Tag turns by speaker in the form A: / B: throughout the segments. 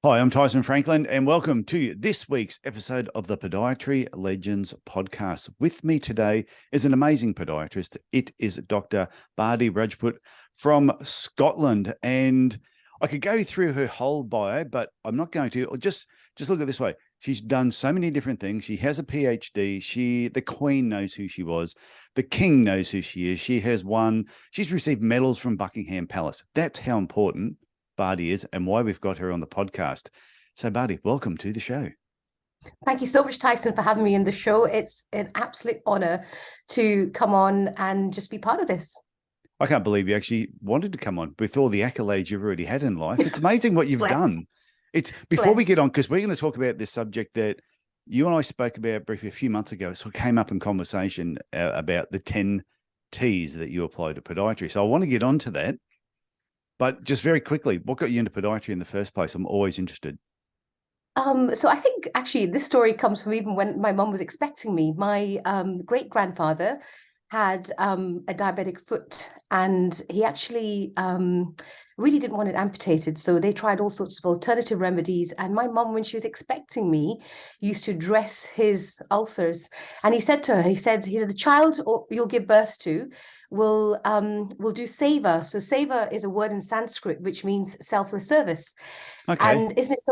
A: Hi, I'm Tyson Franklin, and welcome to this week's episode of the Podiatry Legends podcast. With me today is an amazing podiatrist. It is Dr. Bharti Rajput from Scotland, and I could go through her whole bio, but I'm not going to. Just look at it this way. She's done so many different things. She has a PhD. The Queen knows who she was. The King knows who she is. She's received medals from Buckingham Palace. That's how important Bharti is and why we've got her on the podcast. So Bharti, welcome to the show.
B: Thank you so much, Tyson, for having me in the show. It's an absolute honor to come on and just be part of this.
A: I can't believe you actually wanted to come on with all the accolades you've already had in life. It's amazing what you've done. Before we get on, because we're going to talk about this subject that you and I spoke about briefly a few months ago. So it came up in conversation about the 10 T's that you apply to podiatry. So I want to get onto that. But just very quickly, what got you into podiatry in the first place? I'm always interested.
B: So I think actually this story comes from even when my mum was expecting me. My great-grandfather had a diabetic foot, and he actually really didn't want it amputated. So they tried all sorts of alternative remedies. And my mum, when she was expecting me, used to dress his ulcers. And he said to her, he said, the child you'll give birth to will do seva. So seva is a word in Sanskrit, which means selfless service.
A: Okay.
B: And isn't it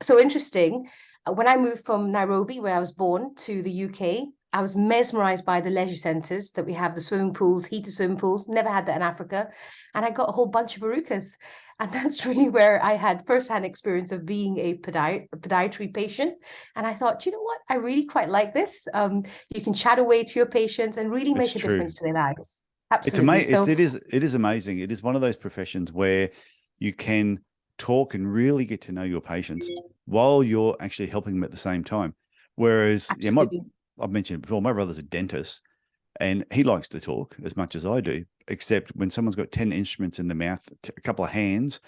B: so interesting? When I moved from Nairobi, where I was born, to the UK, I was mesmerized by the leisure centres that we have, the swimming pools, heated swimming pools, never had that in Africa. And I got a whole bunch of verrucas. And that's really where I had firsthand experience of being a podiatry patient. And I thought, you know what? I really quite like this. You can chat away to your patients and really make a difference to their lives. Absolutely.
A: It's amazing. It is amazing. It is one of those professions where you can talk and really get to know your patients while you're actually helping them at the same time. Whereas, I've mentioned it before, my brother's a dentist and he likes to talk as much as I do, except when someone's got 10 instruments in the mouth, a couple of hands,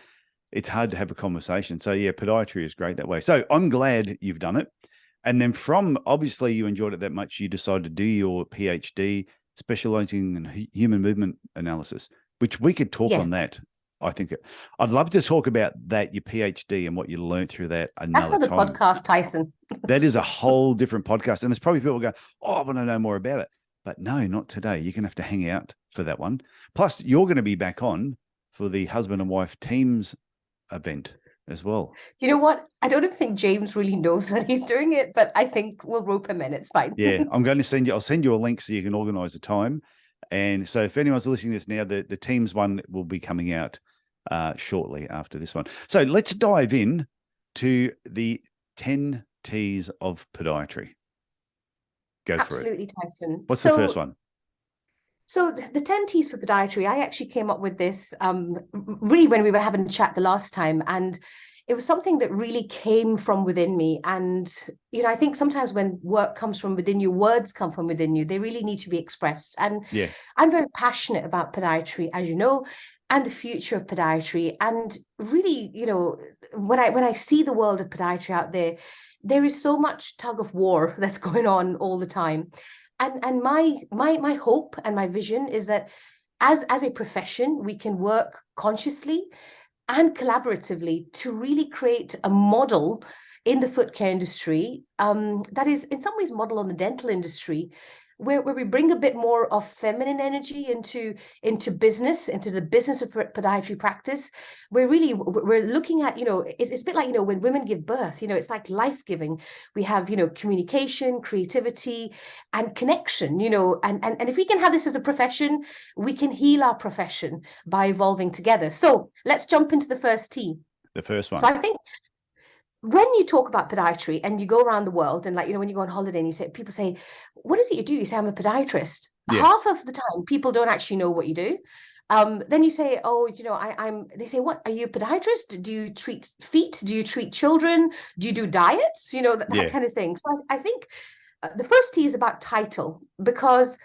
A: it's hard to have a conversation. So yeah, podiatry is great that way. So I'm glad you've done it. And then obviously you enjoyed it that much, you decided to do your PhD specialising in human movement analysis, which we could talk on that. I think I'd love to talk about that, your PhD and what you learned through that another time.
B: That's not the podcast, Tyson.
A: That is a whole different podcast. And there's probably people go, oh, I want to know more about it. But no, not today. You're going to have to hang out for that one. Plus, you're going to be back on for the husband and wife teams event as well.
B: You know what? I don't even think James really knows that he's doing it, but I think we'll rope him in. It's fine.
A: Yeah, I'll send you a link so you can organize a time. And so if anyone's listening to this now, the teams one will be coming out shortly after this one. So let's dive in to the 10 T's of podiatry. Go for it.
B: Absolutely, Tyson.
A: What's the first one?
B: So the 10 T's for podiatry, I actually came up with this really when we were having a chat the last time. And it was something that really came from within me. And, I think sometimes when work comes from within you, words come from within you, they really need to be expressed. And I'm very passionate about podiatry, as you know, and the future of podiatry. And really, when I see the world of podiatry out there, there is so much tug of war that's going on all the time. And my hope and my vision is that as a profession, we can work consciously and collaboratively to really create a model in the foot care industry that is in some ways model on the dental industry, where we bring a bit more of feminine energy into the business of podiatry practice. We're looking at, it's a bit like, when women give birth, it's like life-giving. We have, communication, creativity, and connection, and if we can have this as a profession, we can heal our profession by evolving together. So let's jump into the first T.
A: The first one.
B: So I think when you talk about podiatry and you go around the world and when you go on holiday and people say, what is it you do? You say, I'm a podiatrist. Yeah. Half of the time, people don't actually know what you do. Then you say, oh, they say, what, are you a podiatrist? Do you treat feet? Do you treat children? Do you do diets? That kind of thing. So I think the first T is about title, because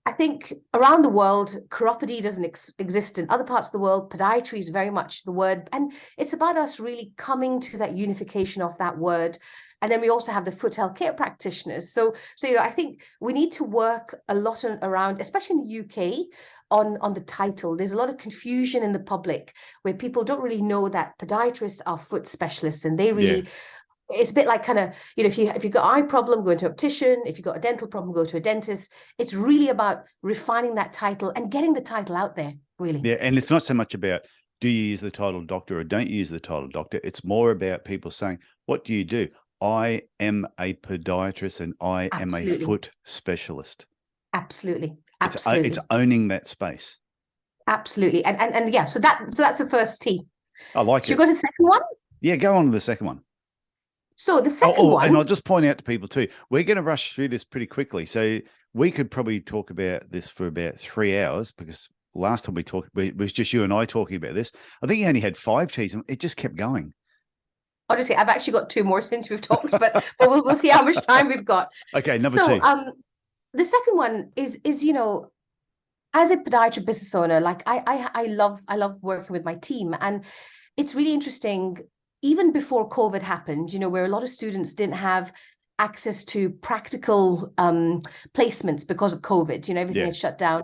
B: I think around the world, chiropody doesn't exist in other parts of the world. Podiatry is very much the word. And it's about us really coming to that unification of that word. And then we also have the foot healthcare practitioners. So I think we need to work a lot around, especially in the UK, on the title. There's a lot of confusion in the public where people don't really know that podiatrists are foot specialists, and they really, it's a bit like kind of, you know, if you've got eye problem, go to an optician. If you've got a dental problem, go to a dentist. It's really about refining that title and getting the title out there, really.
A: Yeah, and it's not so much about do you use the title doctor or don't you use the title doctor. It's more about people saying, what do you do? I am a podiatrist and I am a foot specialist.
B: Absolutely.
A: It's owning that space.
B: Absolutely. And yeah, so that's the first T.
A: I like it.
B: Should we go to the second one?
A: Yeah, go on to the second one.
B: So the second one.
A: And I'll just point out to people too, we're going to rush through this pretty quickly. So we could probably talk about this for about 3 hours, because last time we talked, it was just you and I talking about this. I think you only had 5 T's and it just kept going.
B: Honestly, I've actually got 2 more since we've talked, but we'll see how much time we've got.
A: Okay, number 2.
B: The second one is, you know, as a podiatry business owner, like I love working with my team, and it's really interesting. Even before COVID happened, you know, where a lot of students didn't have access to practical placements because of COVID, you know, everything had shut down.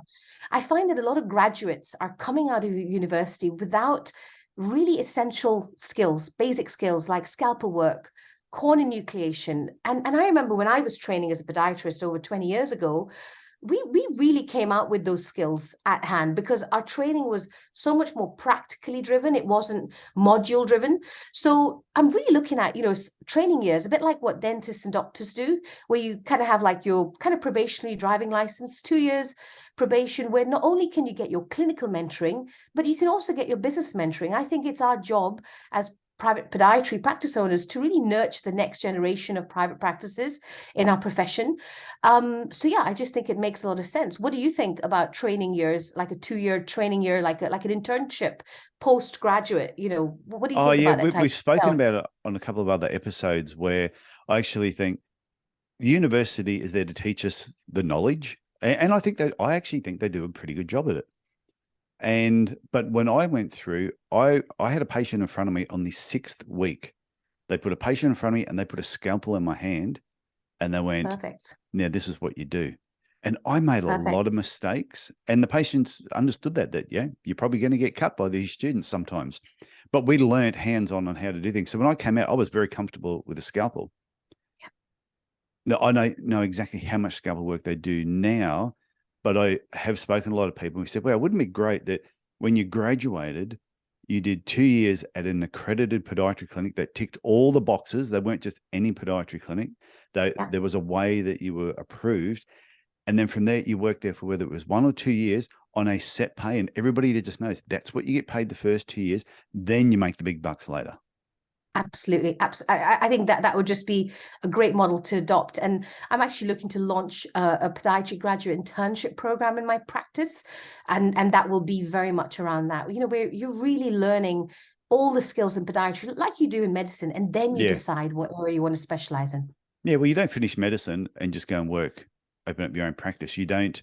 B: I find that a lot of graduates are coming out of university without really essential skills, basic skills like scalpel work, corneal enucleation. And I remember when I was training as a podiatrist over 20 years ago, we really came out with those skills at hand, because our training was so much more practically driven. It wasn't module driven. So I'm really looking at, you know, training years, a bit like what dentists and doctors do, where you kind of have like your kind of probationary driving license, 2 years probation, where not only can you get your clinical mentoring, but you can also get your business mentoring. I think it's our job as private podiatry practice owners to really nurture the next generation of private practices in our profession. So yeah, I just think it makes a lot of sense. What do you think about training years, like a 2-year training year, like an internship, postgraduate? You know, what do you think about that?
A: We've spoken about it on a couple of other episodes, where I actually think the university is there to teach us the knowledge, and I actually think they do a pretty good job at it. But when I went through, I had a patient in front of me on the 6th week. They put a patient in front of me and they put a scalpel in my hand, and they went, "Perfect. Now this is what you do." And I made a lot of mistakes, and the patients understood that you're probably going to get cut by these students sometimes. But we learned hands-on on how to do things. So when I came out, I was very comfortable with a scalpel. Yeah. Now I know exactly how much scalpel work they do now. But I have spoken to a lot of people who said, well, wouldn't it be great that when you graduated, you did 2 years at an accredited podiatry clinic that ticked all the boxes. They weren't just any podiatry clinic. There was a way that you were approved. And then from there, you worked there for whether it was 1 or 2 years on a set pay. And everybody just knows that's what you get paid the first 2 years. Then you make the big bucks later.
B: Absolutely. I think that would just be a great model to adopt. And I'm actually looking to launch a podiatry graduate internship program in my practice. And that will be very much around that, you know, where you're really learning all the skills in podiatry like you do in medicine. And then you decide what area you want to specialize in. Yeah,
A: well, you don't finish medicine and just go and open up your own practice. You don't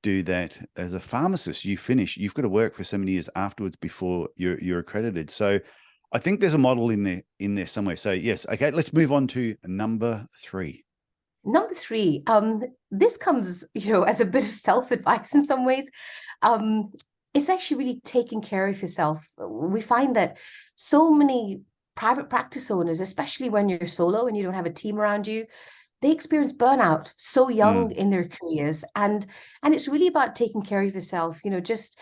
A: do that as a pharmacist. You've got to work for so many years afterwards before you're accredited. So I think there's a model in there somewhere. So yes, okay, let's move on to number 3.
B: Number 3, this comes, you know, as a bit of self-advice in some ways. It's actually really taking care of yourself. We find that so many private practice owners, especially when you're solo and you don't have a team around you, they experience burnout so young in their careers. And it's really about taking care of yourself, you know, just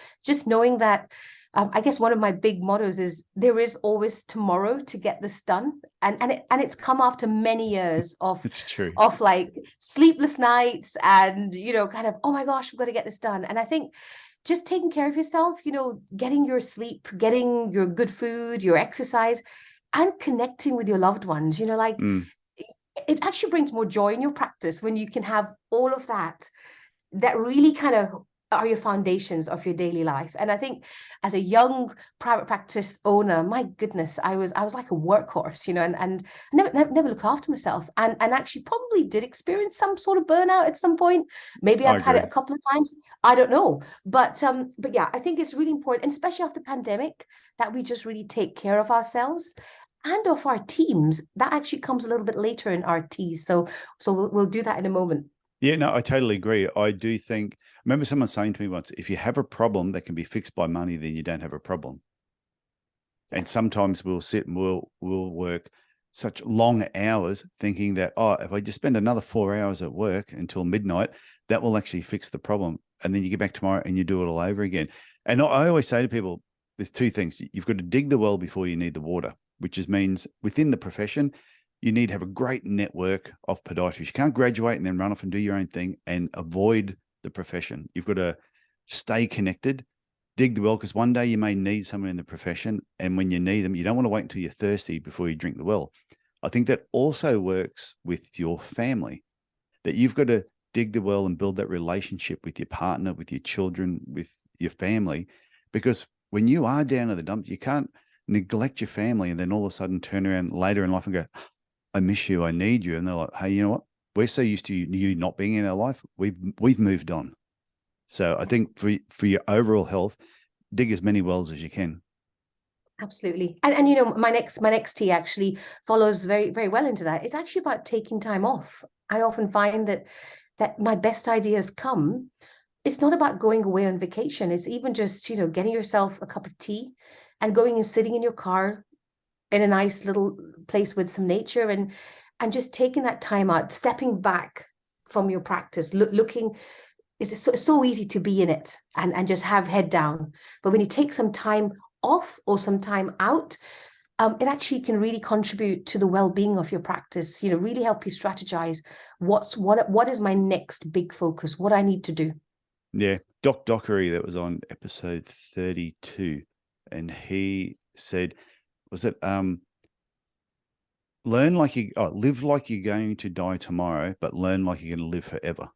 B: knowing that I guess one of my big mottos is there is always tomorrow to get this done. And it's come after many years of,
A: it's true,
B: of like sleepless nights and, you know, kind of, oh my gosh, we've got to get this done. And I think just taking care of yourself, you know, getting your sleep, getting your good food, your exercise, and connecting with your loved ones, you know, like it actually brings more joy in your practice when you can have all of that really kind of are your foundations of your daily life. And I think as a young private practice owner, my goodness, I was like a workhorse, you know, and never look after myself, and actually probably did experience some sort of burnout at some point. Maybe I've had it a couple of times. I don't know. But yeah, I think it's really important, and especially after the pandemic, that we just really take care of ourselves and of our teams. That actually comes a little bit later in our T's. So we'll do that in a moment.
A: Yeah, no, I totally agree. I do think, I remember someone saying to me once, if you have a problem that can be fixed by money, then you don't have a problem.
B: Yeah.
A: And sometimes we'll sit and we'll work such long hours thinking that, oh, if I just spend another 4 hours at work until midnight, that will actually fix the problem. And then you get back tomorrow and you do it all over again. And I always say to people, there's two things. You've got to dig the well before you need the water, which just means within the profession, you need to have a great network of podiatrists. You can't graduate and then run off and do your own thing and avoid the profession. You've got to stay connected, dig the well, because one day you may need someone in the profession. And when you need them, you don't want to wait until you're thirsty before you drink the well. I think that also works with your family, that you've got to dig the well and build that relationship with your partner, with your children, with your family, because when you are down in the dumps, you can't neglect your family and then all of a sudden turn around later in life and go, I miss you, I need you. And they're like, hey, you know what? We're so used to you not being in our life. We've moved on. So I think for your overall health, dig as many wells as you can.
B: Absolutely. And you know, my next T actually follows very, very well into that. It's actually about taking time off. I often find that my best ideas come. It's not about going away on vacation. It's even just, you know, getting yourself a cup of tea and going and sitting in your car in a nice little place with some nature and just taking that time out, stepping back from your practice, looking. It's so easy to be in it and just have head down. But when you take some time off or some time out, it actually can really contribute to the well-being of your practice, you know, really help you strategize what is my next big focus, what I need to do.
A: Yeah. Doc Dockery, that was on episode 32, and he said, was it live like you're going to die tomorrow, but learn like you're going to live forever.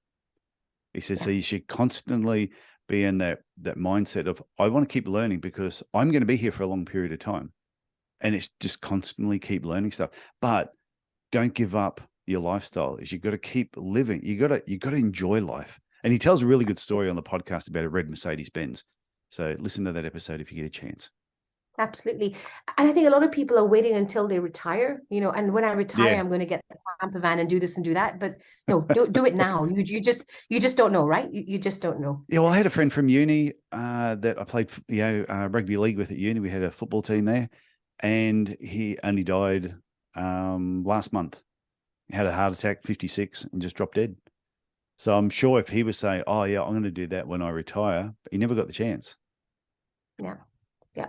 A: He says, so you should constantly be in that mindset of, I want to keep learning because I'm going to be here for a long period of time. And it's just constantly keep learning stuff. But don't give up your lifestyle. You've got to keep living. You got to enjoy life. And he tells a really good story on the podcast about a red Mercedes-Benz. So listen to that episode if you get a chance.
B: Absolutely. And I think a lot of people are waiting until they retire, you know, and when I retire, I'm going to get the camper van and do this and do that. But no, do it now. You just don't know, right? You just don't know.
A: Yeah. Well, I had a friend from uni that I played, rugby league with at uni. We had a football team there, and he only died last month. He had a heart attack, 56, and just dropped dead. So I'm sure if he was saying, oh yeah, I'm going to do that when I retire, he never got the chance.
B: Yeah. Yeah.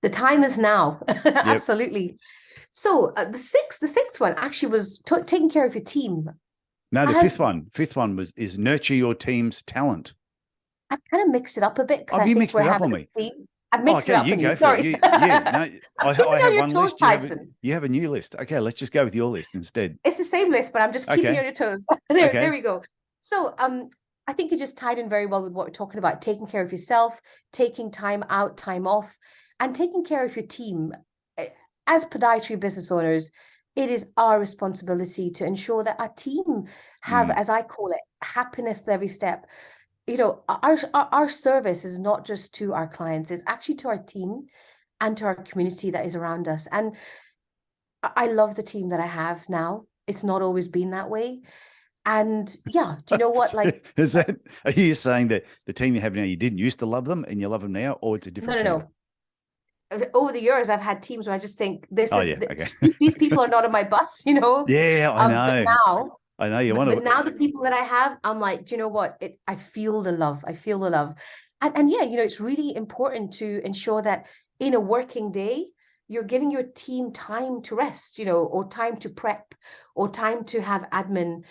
B: The time is now. Absolutely. So the sixth one actually was taking care of your team.
A: No, the fifth one is nurture your team's talent.
B: I've kind of mixed it up a bit because
A: I think
B: mixed
A: it up on me.
B: I've mixed it up on you. Sorry.
A: I have one list. You have a new list. Okay, let's just go with your list instead.
B: It's the same list, but I'm just keeping you on your toes. There we go. So I think you just tied in very well with what we're talking about, taking care of yourself, taking time out, time off, and taking care of your team. As podiatry business owners, it is our responsibility to ensure that our team have, as I call it, happiness at every step. You know, our service is not just to our clients, it's actually to our team and to our community that is around us. And I love the team that I have now. It's not always been that way. And yeah, do you know what? Like,
A: are you saying that the team you have now, you didn't used to love them and you love them now, or it's a different team?
B: No. Over the years, I've had teams where I just think these people are not on my bus, you know?
A: Yeah, I know.
B: Now,
A: I know you
B: want to. But now the people that I have, I'm like, do you know what? I feel the love. I feel the love. And yeah, you know, it's really important to ensure that in a working day, you're giving your team time to rest, you know, or time to prep, or time to have admin.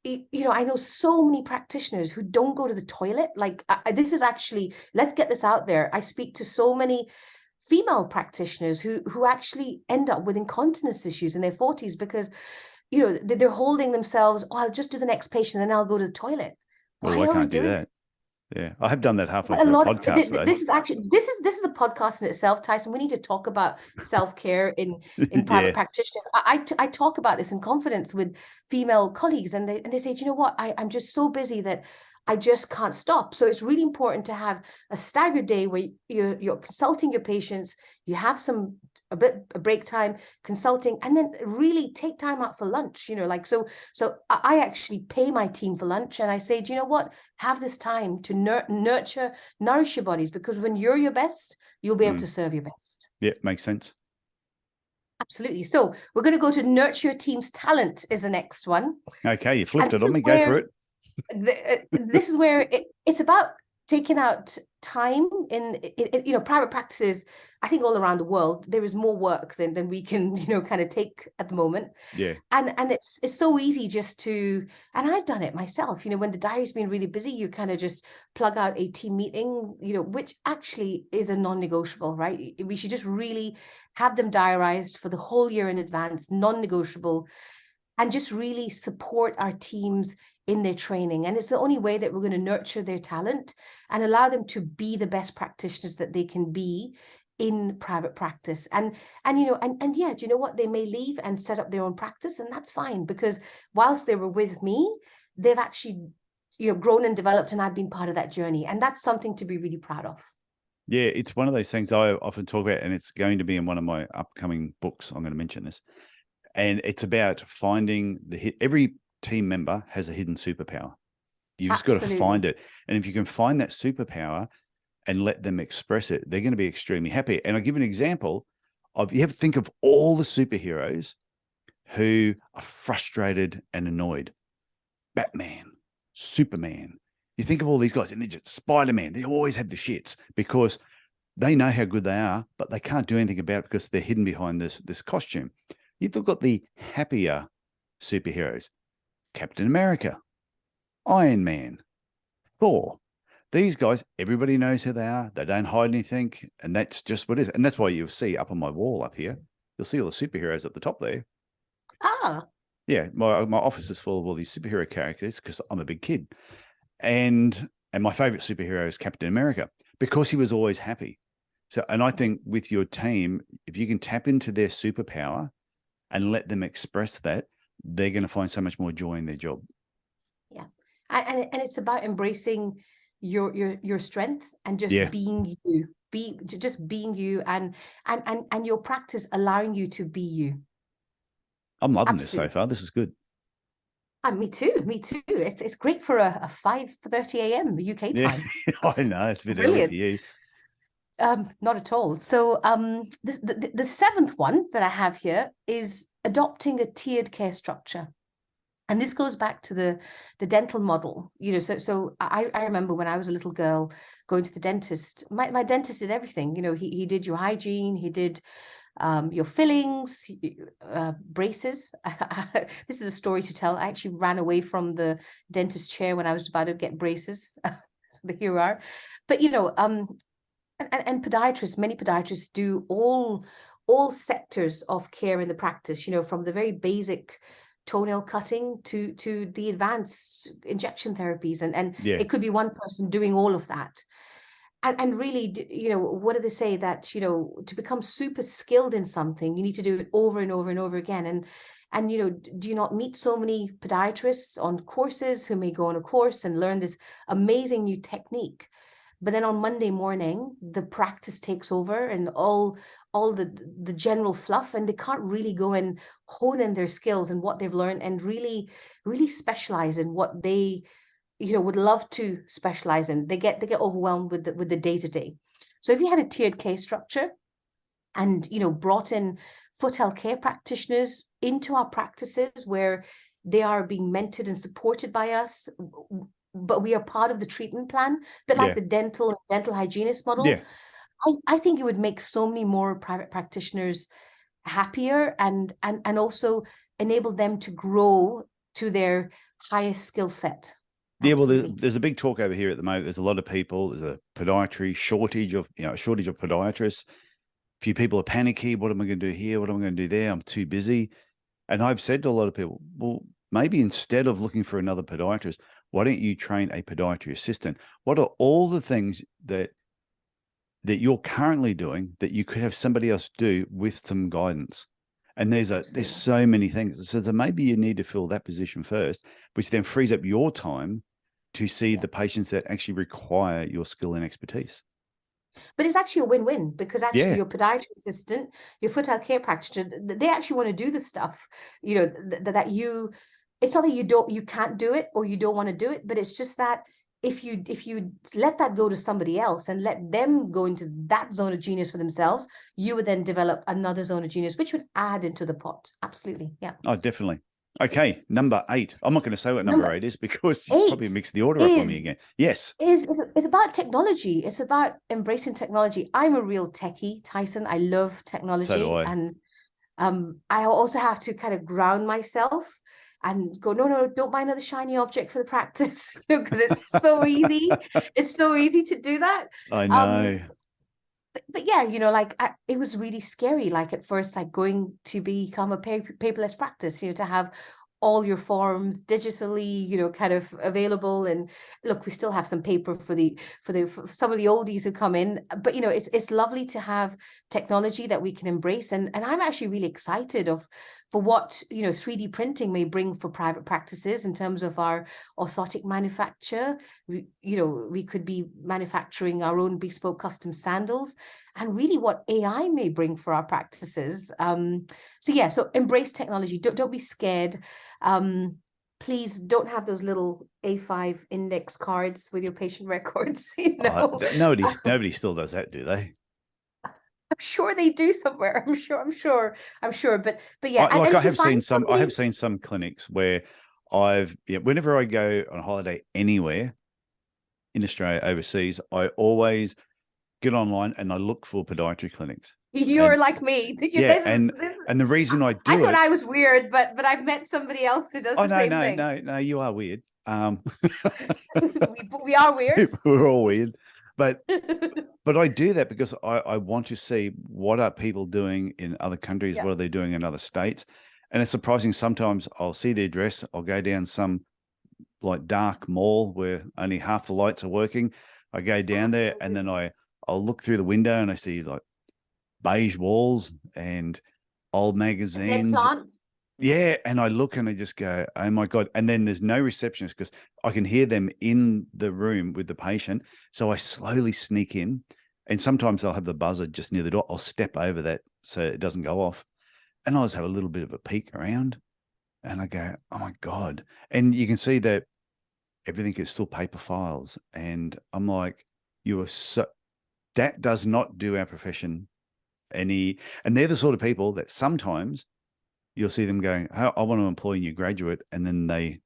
B: You know, I know so many practitioners who don't go to the toilet. Like, this is actually, let's get this out there. I speak to so many female practitioners who actually end up with incontinence issues in their 40s because, you know, they're holding themselves, oh, I'll just do the next patient and then I'll go to the toilet.
A: Well, I can't do that. Yeah, I have done that halfway through a podcast.
B: This is a podcast in itself, Tyson. We need to talk about self-care in private practitioners. I talk about this in confidence with female colleagues, and they say, do you know what? I'm just so busy that I just can't stop. So it's really important to have a staggered day where you're consulting your patients, you have some a break time, consulting, and then really take time out for lunch, like, so I actually pay my team for lunch, and I say, do you know what? Have this time to nourish your bodies, because when you're your best, you'll be able to serve your best.
A: Yeah, makes sense.
B: Absolutely. So we're going to go to nurture your team's talent is the next one.
A: Okay, you flipped it on me. Go for it.
B: This is where it's about taking out time in private practices. I think all around the world there is more work than we can kind of take at the moment.
A: Yeah.
B: And it's so easy just to, and I've done it myself, when the diary's been really busy, you kind of just plug out a team meeting, which actually is a non-negotiable, right? We should just really have them diarized for the whole year in advance, non-negotiable, and just really support our teams in their training. And it's the only way that we're going to nurture their talent and allow them to be the best practitioners that they can be in private practice. And yeah, do you know what? They may leave and set up their own practice, and that's fine, because whilst they were with me, they've actually, grown and developed, and I've been part of that journey. And that's something to be really proud of.
A: Yeah, it's one of those things I often talk about, and it's going to be in one of my upcoming books. I'm going to mention this. And it's about finding every team member has a hidden superpower. You've just got to find it. And if you can find that superpower and let them express it, they're going to be extremely happy. And I'll give an example of, you have to think of all the superheroes who are frustrated and annoyed. Batman, Superman. You think of all these guys, and they're just Spider-Man. They always have the shits because they know how good they are, but they can't do anything about it because they're hidden behind this costume. You've got the happier superheroes, Captain America, Iron Man, Thor. These guys, everybody knows who they are. They don't hide anything, and that's just what it is. And that's why you'll see up on my wall up here, you'll see all the superheroes at the top there.
B: Ah.
A: Yeah, my office is full of all these superhero characters because I'm a big kid. And my favorite superhero is Captain America because he was always happy. So, and I think with your team, if you can tap into their superpower and let them express that, they're going to find so much more joy in their job.
B: Yeah. And it's about embracing your strength and just being you, just being you, and your practice allowing you to be you.
A: I'm loving this so far. This is good.
B: Me too. It's great for a 5:30 a.m. UK time.
A: I know it's a bit early for you.
B: Not at all. So the seventh one that I have here is adopting a tiered care structure. And this goes back to the dental model, so I remember when I was a little girl going to the dentist, my dentist did everything. He did your hygiene, he did your fillings, braces. This is a story to tell. I actually ran away from the dentist chair when I was about to get braces. So here we are. But, and podiatrists, many podiatrists do all sectors of care in the practice, from the very basic toenail cutting to the advanced injection therapies. And it could be one person doing all of that. And really, what do they say? That, to become super skilled in something, you need to do it over and over and over again. And do you not meet so many podiatrists on courses who may go on a course and learn this amazing new technique? But then on Monday morning, the practice takes over and all the general fluff, and they can't really go and hone in their skills and what they've learned and really, really specialize in what they would love to specialize in. They get overwhelmed with the day-to-day. So if you had a tiered care structure and brought in foot health care practitioners into our practices where they are being mentored and supported by us, but we are part of the treatment plan, but like the dental hygienist model, I think it would make so many more private practitioners happier and also enable them to grow to their highest skill set.
A: Absolutely. Yeah, well, there's a big talk over here at the moment. There's a lot of people. There's a podiatry shortage of podiatrists. A few people are panicky. What am I going to do here? What am I going to do there? I'm too busy. And I've said to a lot of people, well, maybe instead of looking for another podiatrist, why don't you train a podiatry assistant? What are all the things that you're currently doing that you could have somebody else do with some guidance? And there's so many things. So maybe you need to fill that position first, which then frees up your time to see the patients that actually require your skill and expertise.
B: But it's actually a win-win, because actually
A: Yeah.
B: your podiatry assistant, your foot health care practitioner, they actually want to do the stuff, you know, that you, it's not that you can't do it or you don't want to do it, but it's just that if you let that go to somebody else and let them go into that zone of genius for themselves, you would then develop another zone of genius, which would add into the pot. Absolutely. Yeah.
A: Oh, definitely. Okay, number 8. I'm not going to say what number 8 is, because you probably
B: 8
A: mixed the order up on me
B: is
A: again. Yes.
B: it's about technology. It's about embracing technology. I'm a real techie, Tyson. I love technology.
A: So do I.
B: And I also have to kind of ground myself and go, no, don't buy another shiny object for the practice, you know, because it's so easy. It's so easy to do that.
A: I know.
B: But yeah, you know, like it was really scary. Like at first, like going to become a paperless practice, you know, to have all your forms digitally, you know, kind of available. And look, we still have some paper for some of the oldies who come in, but you know, it's lovely to have technology that we can embrace. And I'm actually really excited for what, you know, 3D printing may bring for private practices in terms of our orthotic manufacture. You know, we could be manufacturing our own bespoke custom sandals, and really what AI may bring for our practices. So yeah, so embrace technology. Don't be scared. Please don't have those little A5 index cards with your patient records. You know,
A: Nobody still does that, do they?
B: I'm sure they do somewhere. I'm sure. But yeah,
A: I
B: if you find
A: I have seen some clinics where whenever I go on holiday anywhere in Australia, overseas, I always get online and I look for podiatry clinics.
B: You're like me.
A: Yeah, and the reason I
B: I
A: do
B: thought
A: it,
B: I was weird, but I've met somebody else who does the same thing.
A: no, you are weird.
B: We are weird.
A: We're all weird, but I do that because I want to see what are people doing in other countries, what are they doing in other states, and it's surprising. Sometimes I'll see the address, I'll go down some like dark mall where only half the lights are working. I go down there and then I'll look through the window and I see like beige walls and old magazines. Yeah. And I look and I just go, oh my God. And then there's no receptionist because I can hear them in the room with the patient. So I slowly sneak in, and sometimes I'll have the buzzer just near the door. I'll step over that so it doesn't go off. And I'll just have a little bit of a peek around and I go, oh my God. And you can see that everything is still paper files. And I'm like, that does not do our profession any. And they're the sort of people that sometimes you'll see them going, oh, I want to employ a new graduate, and then they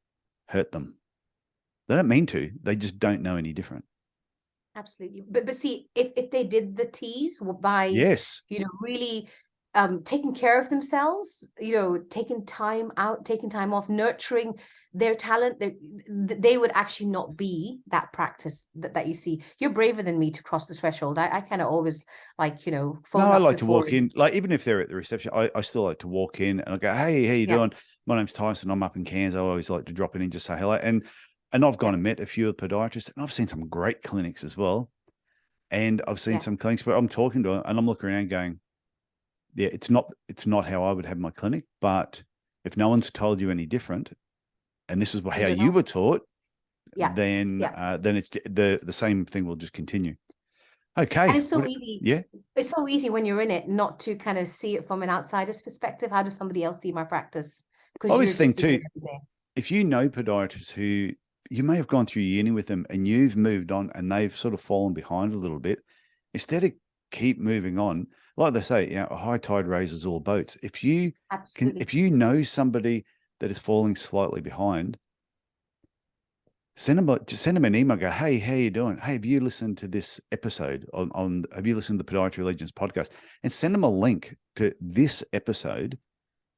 A: hurt them. They don't mean to. They just don't know any different.
B: Absolutely. But see, if they did the T's by,
A: yes,
B: you know, really taking care of themselves, you know, taking time out, taking time off, nurturing their talent, they would actually not be that practice that you see. You're braver than me to cross the threshold. I kind of always like, you know,
A: I like to walk in, like even if they're at the reception, I still like to walk in and I go, hey, how you doing? My name's Tyson. I'm up in Cairns. I always like to drop in and just say hello. And I've gone and met a few podiatrists, and I've seen some great clinics as well. And I've seen some clinics where I'm talking to them and I'm looking around going, yeah, it's not how I would have my clinic, but if no one's told you any different, and this is how you were taught, then it's the same thing will just continue. Okay.
B: And it's so easy. Yeah. It's so easy when you're in it not to kind of see it from an outsider's perspective. How does somebody else see my practice?
A: I always think too, if you know podiatrists who you may have gone through uni with them and you've moved on and they've sort of fallen behind a little bit, instead of keep moving on, like they say, you know, a high tide raises all boats. If you if you know somebody that is falling slightly behind, send them an email. Go, hey, how you doing? Hey, have you listened to this episode on have you listened to the Podiatry Legends podcast? And send them a link to this episode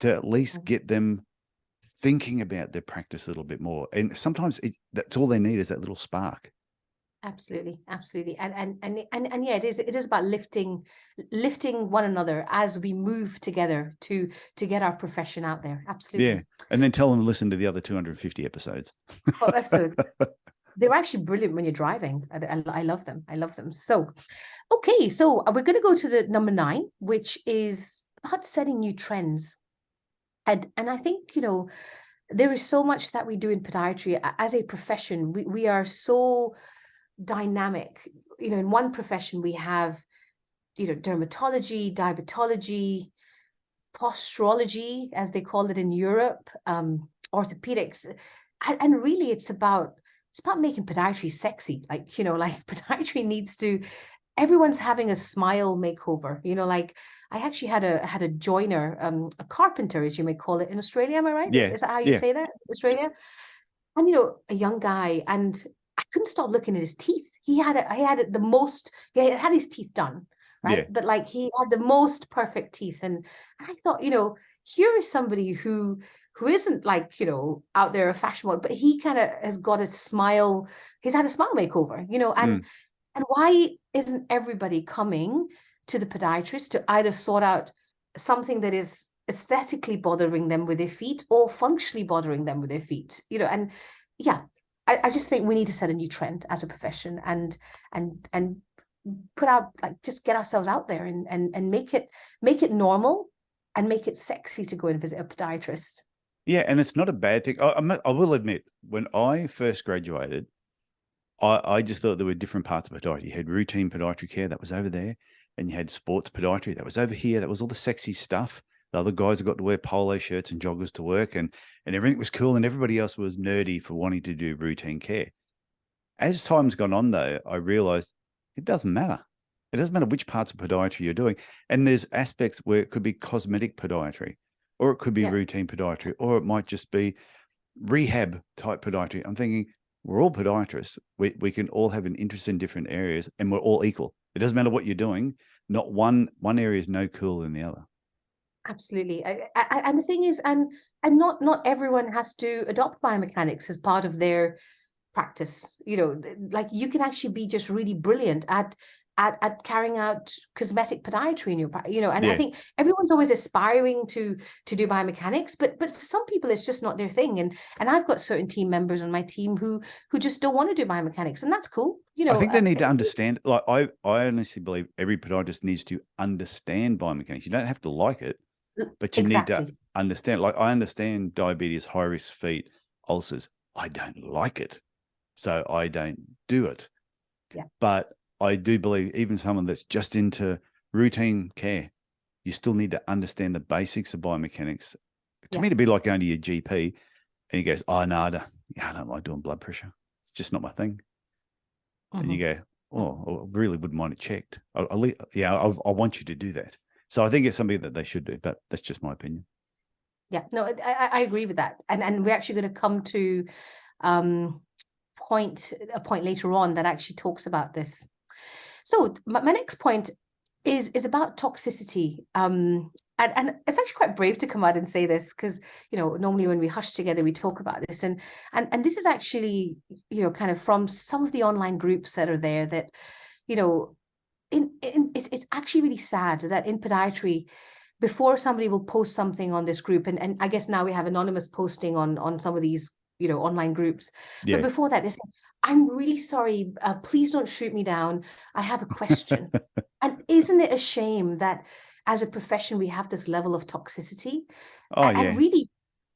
A: to at least get them thinking about their practice a little bit more. And sometimes that's all they need is that little spark.
B: Absolutely. And yeah, it is about lifting one another as we move together to get our profession out there. Absolutely.
A: Yeah. And then tell them to listen to the other 250 episodes.
B: They're actually brilliant when you're driving. I love them. So, okay. So we're going to go to the number 9, which is about setting new trends. And I think, you know, there is so much that we do in podiatry as a profession. We are so dynamic. in one profession we have, dermatology, diabetology, posturology, as they call it in Europe, orthopedics, and really it's about making podiatry sexy. Like podiatry needs to. Everyone's having a smile makeover. Like I actually had a joiner, a carpenter, as you may call it, in Australia. Am I right?
A: Yeah.
B: Is that how you say that? Australia. And a young guy, and I couldn't stop looking at his teeth. He had his teeth done, right?
A: Yeah.
B: But like he had the most perfect teeth. And I thought, here is somebody who isn't like, out there a fashion model, but he kind of has got a smile. He's had a smile makeover, and why isn't everybody coming to the podiatrist to either sort out something that is aesthetically bothering them with their feet or functionally bothering them with their feet? And yeah, I just think we need to set a new trend as a profession and put out, like, just get ourselves out there and make it normal and make it sexy to go and visit a podiatrist.
A: Yeah, and it's not a bad thing. I will admit, when I first graduated, I just thought there were different parts of podiatry. You had routine podiatry care, that was over there, and you had sports podiatry, that was over here. That was all the sexy stuff. The other guys have got to wear polo shirts and joggers to work, and everything was cool, and everybody else was nerdy for wanting to do routine care. As time's gone on, though, I realized it doesn't matter. It doesn't matter which parts of podiatry you're doing. And there's aspects where it could be cosmetic podiatry, or it could be routine podiatry, or it might just be rehab type podiatry. I'm thinking, we're all podiatrists. We can all have an interest in different areas, and we're all equal. It doesn't matter what you're doing. Not one area is no cooler than the other.
B: Absolutely. And the thing is, and not everyone has to adopt biomechanics as part of their practice. Like you can actually be just really brilliant at carrying out cosmetic podiatry in your, and I think everyone's always aspiring to do biomechanics, but for some people it's just not their thing. And I've got certain team members on my team who just don't want to do biomechanics, and that's cool.
A: I think they need to understand. Like I honestly believe every podiatrist needs to understand biomechanics. You don't have to like it, but you need to understand. Like I understand diabetes, high risk feet, ulcers. I don't like it, so I don't do it.
B: Yeah.
A: But I do believe even someone that's just into routine care, you still need to understand the basics of biomechanics. To me, to be like going to your GP and he goes, "Oh no, I don't like doing blood pressure. It's just not my thing." And you go, "Oh, I really wouldn't mind it checked. I want you to do that." So I think it's something that they should do, but that's just my opinion.
B: Yeah, no, I agree with that. And we're actually going to come to a point later on that actually talks about this. So my next point is about toxicity. And it's actually quite brave to come out and say this, because normally when we hush together we talk about this, and this is actually kind of from some of the online groups that are there, that it's actually really sad that in podiatry, before somebody will post something on this group, and I guess now we have anonymous posting on some of these online groups. Yeah. But before that, they say, "I'm really sorry, please don't shoot me down. I have a question." And isn't it a shame that as a profession we have this level of toxicity? And really,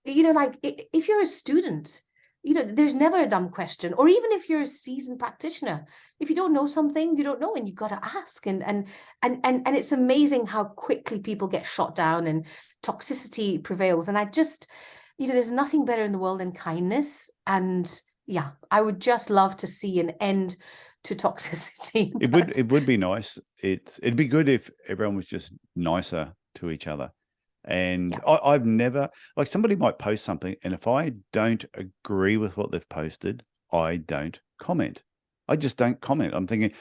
B: like if you're a student, there's never a dumb question. Or even if you're a seasoned practitioner, if you don't know something, you don't know, and you got to ask. And it's amazing how quickly people get shot down and toxicity prevails. And I just, there's nothing better in the world than kindness. And yeah, I would just love to see an end to toxicity.
A: It would be nice. It'd be good if everyone was just nicer to each other. And I've never, like, somebody might post something, and if I don't agree with what they've posted, I don't comment. I just don't comment. I'm thinking,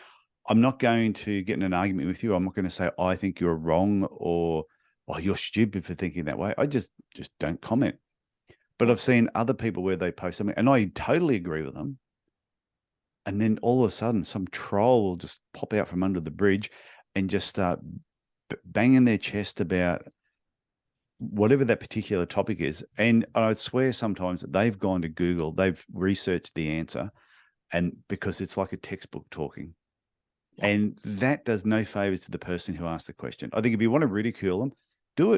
A: I'm not going to get in an argument with you. I'm not going to say, I think you're wrong, or, "Oh, you're stupid for thinking that way." I just don't comment. But I've seen other people where they post something and I totally agree with them, and then all of a sudden some troll will just pop out from under the bridge and just start banging their chest about whatever that particular topic is. And I swear sometimes that they've gone to Google, they've researched the answer, and because it's like a textbook talking. Yeah. And that does no favors to the person who asked the question. I think if you want to ridicule them, do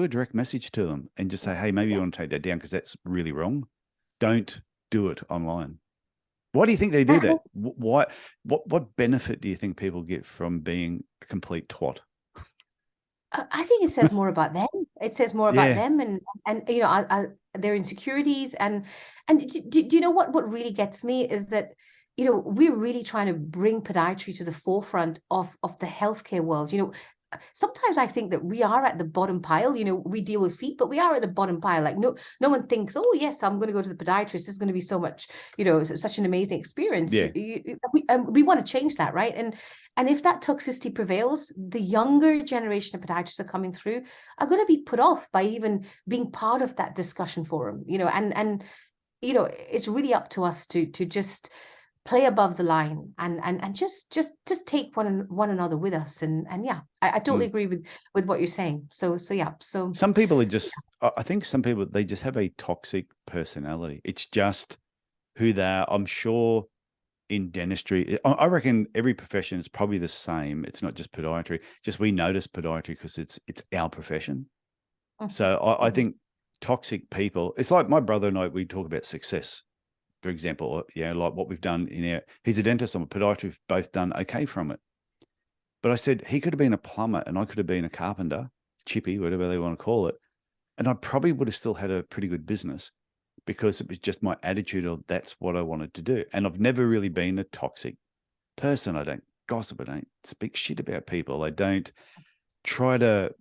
A: a direct message to them and just say, "Hey, maybe you want to take that down because that's really wrong." Don't do it online. Why do you think they do that? Why? What benefit do you think people get from being a complete twat?
B: I think it says more about them. It says more about them, and you know, their insecurities, and do you know what really gets me is that, you know, we're really trying to bring podiatry to the forefront of the healthcare world. You know, sometimes I think that we are at the bottom pile. You know, we deal with feet, but we are at the bottom pile. Like no one thinks, oh yes, I'm going to go to the podiatrist. This is going to be so much, you know, such an amazing experience.
A: Yeah.
B: We want to change that, right? And if that toxicity prevails, the younger generation of podiatrists are coming through are going to be put off by even being part of that discussion forum. You know, and you know, it's really up to us to just play above the line and just take one another with us, and yeah, I totally agree with what you're saying. So yeah, so
A: some people are just, I think some people, they just have a toxic personality. It's just who they are. I'm sure in dentistry, I reckon every profession is probably the same. It's not just podiatry. Just we notice podiatry because it's our profession. So I think toxic people, it's like my brother and I, we talk about success. For example, you know, like what we've done he's a dentist, I'm a podiatrist, we've both done okay from it. But I said, he could have been a plumber and I could have been a carpenter, chippy, whatever they want to call it. And I probably would have still had a pretty good business because it was just my attitude of that's what I wanted to do. And I've never really been a toxic person. I don't gossip. I don't speak shit about people. I don't try to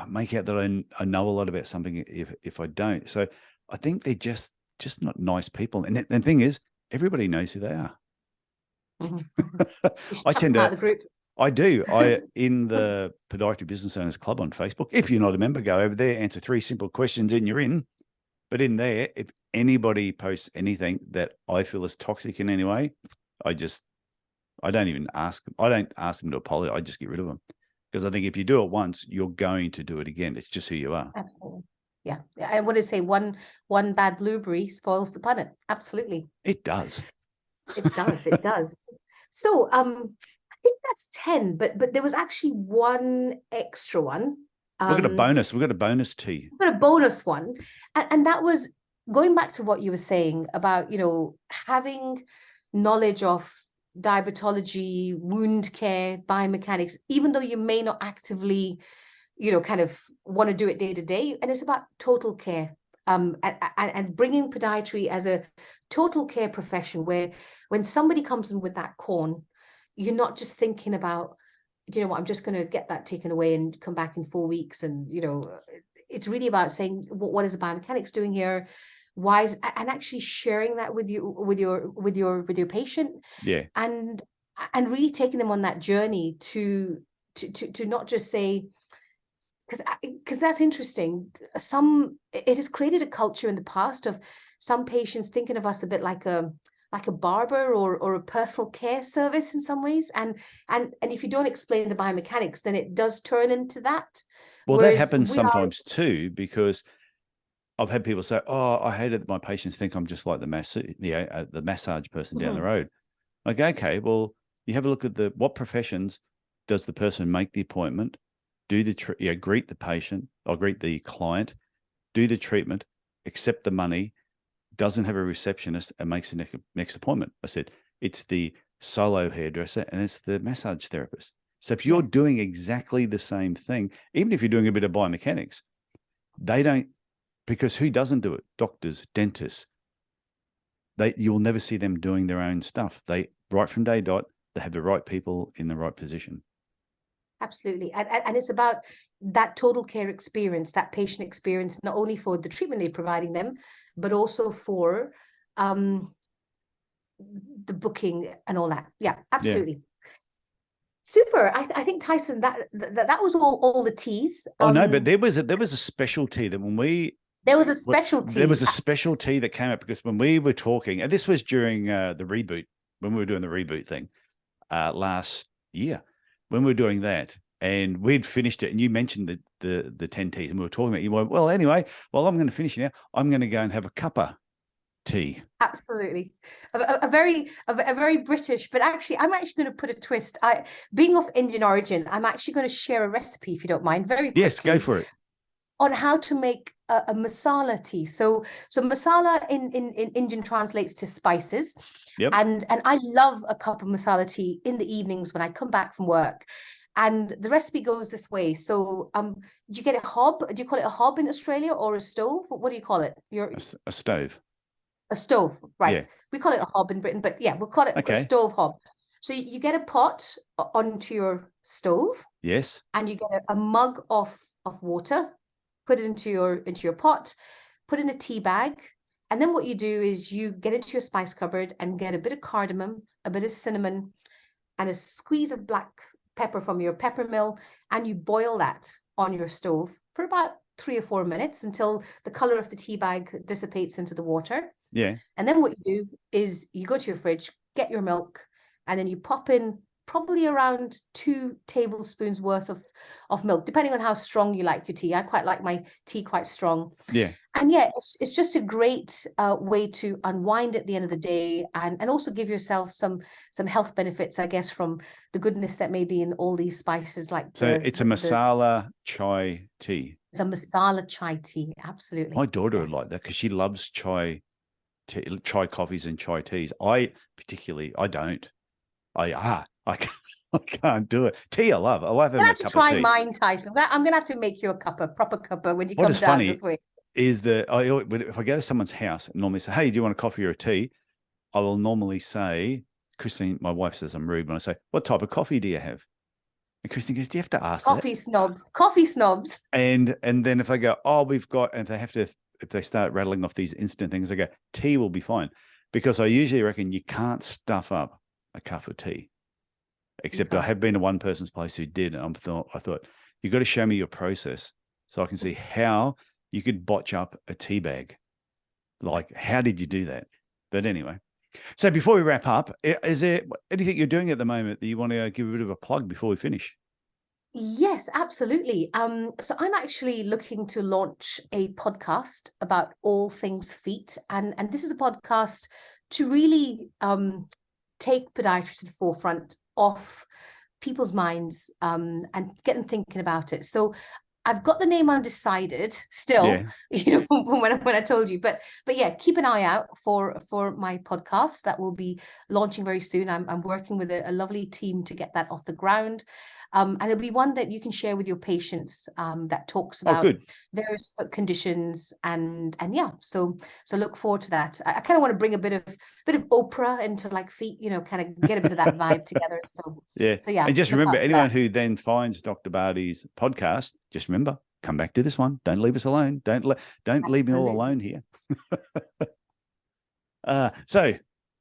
A: make out that I know a lot about something if I don't. So I think they're just not nice people. And the thing is, everybody knows who they are. I tend to, the group. I do. In the Podiatry Business Owners Club on Facebook, if you're not a member, go over there, answer 3 simple questions and you're in. But in there, if anybody posts anything that I feel is toxic in any way, I don't even ask them. I don't ask them to apologize. I just get rid of them. Because I think if you do it once, you're going to do it again. It's just who you are.
B: Absolutely. Yeah. I want to say one bad blueberry spoils the punnet. Absolutely.
A: It does.
B: It does. It does. So I think that's 10, but there was actually one extra one.
A: We've got a bonus. We've got a bonus tea.
B: We've got a bonus one. And that was going back to what you were saying about, you know, having knowledge of diabetology, wound care, biomechanics, even though you may not actively, you know, kind of want to do it day to day. And it's about total care. And bringing podiatry as a total care profession where when somebody comes in with that corn, you're not just thinking about, do you know what, I'm just going to get that taken away and come back in 4 weeks. And, you know, it's really about saying, what is the biomechanics doing here? Why is, and actually sharing that with your patient.
A: Yeah.
B: And really taking them on that journey to not just say, because that's interesting. It has created a culture in the past of some patients thinking of us a bit like a barber or a personal care service in some ways. And if you don't explain the biomechanics, then it does turn into that.
A: Well, that happens sometimes too, because I've had people say, "Oh, I hate it that my patients think I'm just like the massage person down the road." Like, okay, well, you have a look at what professions does the person make the appointment, do the greet the patient, or greet the client, do the treatment, accept the money, doesn't have a receptionist, and makes the next appointment. I said, it's the solo hairdresser and it's the massage therapist. So if you're doing exactly the same thing, even if you're doing a bit of biomechanics, they don't, because who doesn't do it? Doctors, dentists. You'll never see them doing their own stuff. They, right from day dot, they have the right people in the right position.
B: Absolutely. And it's about that total care experience, that patient experience, not only for the treatment they're providing them, but also for the booking and all that. Yeah, absolutely. Yeah. Super. I think, Tyson, that was all the teas.
A: Oh no, but there was a special tea that when we
B: there was a special tea.
A: There was a special tea that came up because when we were talking, and this was during the reboot, when we were doing the reboot thing last year, when we were doing that, and we'd finished it, and you mentioned the 10 teas, and we were talking about, you went, well, anyway, well, I'm going to finish now. I'm going to go and have a cuppa tea.
B: Absolutely. A very British, but actually, I'm actually going to put a twist. Being of Indian origin, I'm actually going to share a recipe, if you don't mind, very quickly.
A: Yes, go for it.
B: on how to make a masala tea. So masala in Indian translates to spices.
A: Yep.
B: And I love a cup of masala tea in the evenings when I come back from work. And the recipe goes this way. So do you get a hob? Do you call it a hob in Australia, or a stove? What do you call it?
A: A stove.
B: A stove, right?
A: Yeah.
B: We call it a hob in Britain, but yeah, we'll call it a stove hob. So you get a pot onto your stove.
A: Yes.
B: And you get a mug of water, put it into your pot, put in a tea bag. And then what you do is you get into your spice cupboard and get a bit of cardamom, a bit of cinnamon, and a squeeze of black pepper from your pepper mill. And you boil that on your stove for about 3 or 4 minutes until the color of the tea bag dissipates into the water.
A: Yeah.
B: And then what you do is you go to your fridge, get your milk, and then you pop in probably around 2 tablespoons worth of milk, depending on how strong you like your tea. I quite like my tea quite strong.
A: Yeah.
B: And yeah, it's just a great way to unwind at the end of the day, and also give yourself some health benefits, I guess, from the goodness that may be in all these spices. Like
A: it's a masala chai tea.
B: It's a masala chai tea, absolutely.
A: My daughter would like that because she loves chai coffees and chai teas. I don't. I can't do it. Tea, I love. I love having a cup of tea.
B: Try mine, Tyson. I'm gonna have to make you a proper cuppa when you come down this week.
A: Is that if I go to someone's house and normally say, "Hey, do you want a coffee or a tea?" I will normally say, Christine, my wife says I'm rude when I say, "What type of coffee do you have?" And Christine goes, "Do you have to ask
B: Coffee snobs.
A: And then if I go, "Oh, we've got," and if they start rattling off these instant things, I go, "Tea will be fine," because I usually reckon you can't stuff up a cup of tea. Except I have been to one person's place who did, and I thought, you've got to show me your process so I can see how you could botch up a tea bag. Like, how did you do that? But anyway, so before we wrap up, is there anything you're doing at the moment that you want to give a bit of a plug before we finish?
B: Yes, absolutely. So I'm actually looking to launch a podcast about all things feet, and this is a podcast to really take podiatry to the forefront of people's minds and get them thinking about it. So I've got the name undecided still, when I told you, but yeah, keep an eye out for my podcast that will be launching very soon. I'm working with a lovely team to get that off the ground. And it'll be one that you can share with your patients that talks about various conditions and yeah. So look forward to that. I kind of want to bring a bit of Oprah into like feet, kind of get a bit of that vibe together. So yeah.
A: And just remember, anyone who then finds Dr. Bharti's podcast, just remember, come back to this one. Don't leave us alone. Don't leave me all alone here. So,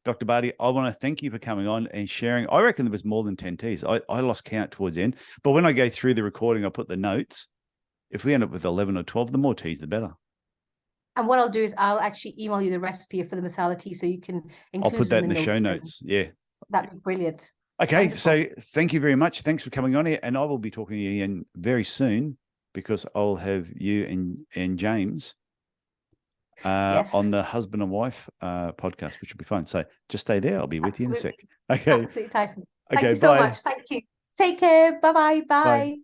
A: Dr. Bharti, I want to thank you for coming on and sharing. I reckon there was more than 10 teas. I lost count towards the end. But when I go through the recording, I put the notes. If we end up with 11 or 12, the more teas, the better. And
B: what I'll do is I'll actually email you the recipe for the masala tea so you can include
A: I'll put that in the show notes. Yeah.
B: That'd be brilliant.
A: Okay. Wonderful. So thank you very much. Thanks for coming on here. And I will be talking to you again very soon because I'll have you and James on the husband and wife podcast, which will be fun. So just stay there. I'll be with you in a sec. Okay.
B: Absolutely, Tyson.
A: Okay,
B: Thank you so much. Thank you. Take care. Bye-bye. Bye.